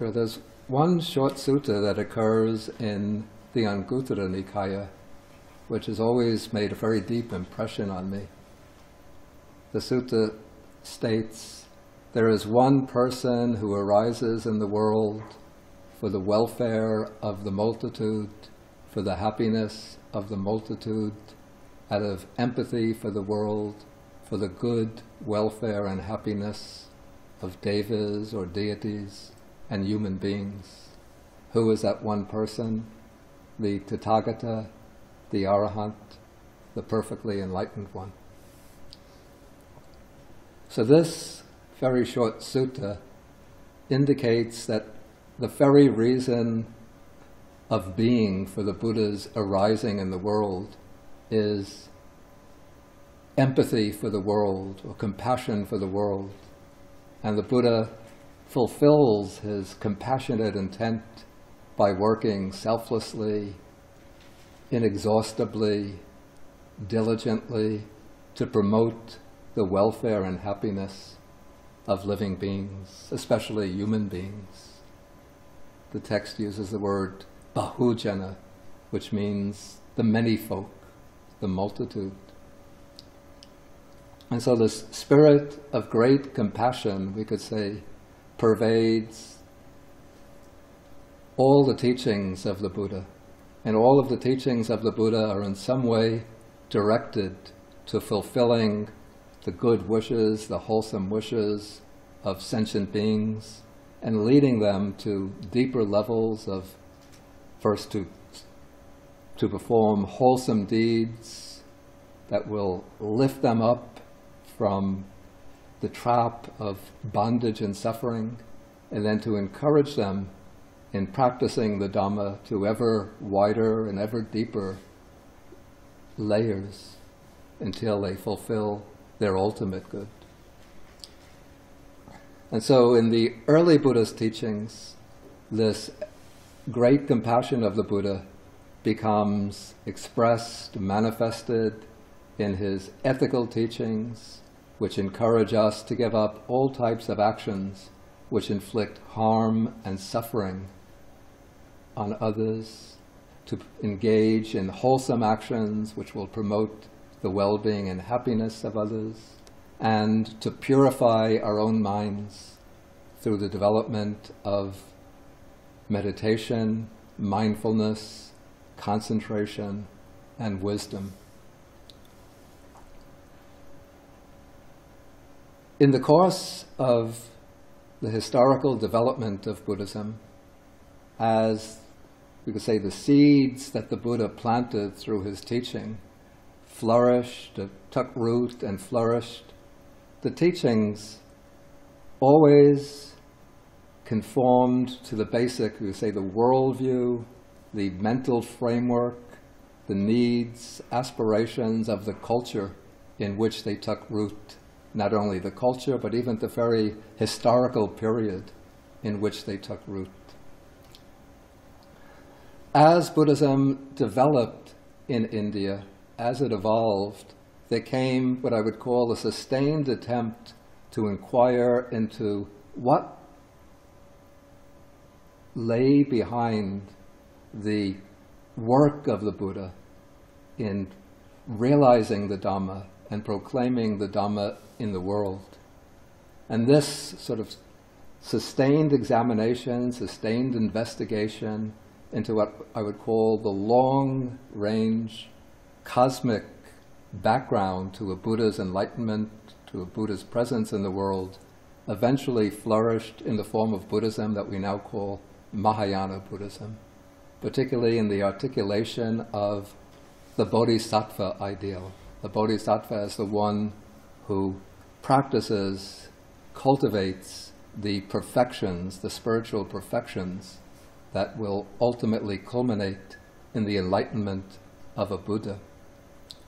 There's one short sutta that occurs in the Anguttara Nikaya, which has always made a very deep impression on me. The sutta states, "There is one person who arises in the world for the welfare of the multitude, for the happiness of the multitude, out of empathy for the world, for the good welfare and happiness of devas or deities and human beings." Who is that one person? The Tathagata, the Arahant, the perfectly enlightened one. So this very short sutta indicates that the very reason of being for the Buddha's arising in the world is empathy for the world, or compassion for the world. And the Buddha fulfills his compassionate intent by working selflessly, inexhaustibly, diligently to promote the welfare and happiness of living beings, especially human beings. The text uses the word bahujana, which means the many folk, the multitude. And so this spirit of great compassion, we could say, pervades all the teachings of the Buddha. And all of the teachings of the Buddha are in some way directed to fulfilling the good wishes, the wholesome wishes of sentient beings, and leading them to deeper levels of, first to perform wholesome deeds that will lift them up from the trap of bondage and suffering, and then to encourage them in practicing the Dhamma to ever wider and ever deeper layers until they fulfill their ultimate good. And so in the early Buddhist teachings, this great compassion of the Buddha becomes expressed, manifested in his ethical teachings, which encourage us to give up all types of actions which inflict harm and suffering on others, to engage in wholesome actions which will promote the well-being and happiness of others, and to purify our own minds through the development of meditation, mindfulness, concentration, and wisdom. In the course of the historical development of Buddhism, as we could say the seeds that the Buddha planted through his teaching flourished, took root and flourished, the teachings always conformed to the basic, we would say, the worldview, the mental framework, the needs, aspirations of the culture in which they took root. Not only the culture, but even the very historical period in which they took root. As Buddhism developed in India, as it evolved, there came what I would call a sustained attempt to inquire into what lay behind the work of the Buddha in realizing the Dhamma and proclaiming the Dhamma in the world. And this sort of sustained examination, sustained investigation into what I would call the long-range cosmic background to a Buddha's enlightenment, to a Buddha's presence in the world, eventually flourished in the form of Buddhism that we now call Mahayana Buddhism, particularly in the articulation of the Bodhisattva ideal. The Bodhisattva is the one who practices, cultivates the perfections, the spiritual perfections that will ultimately culminate in the enlightenment of a Buddha.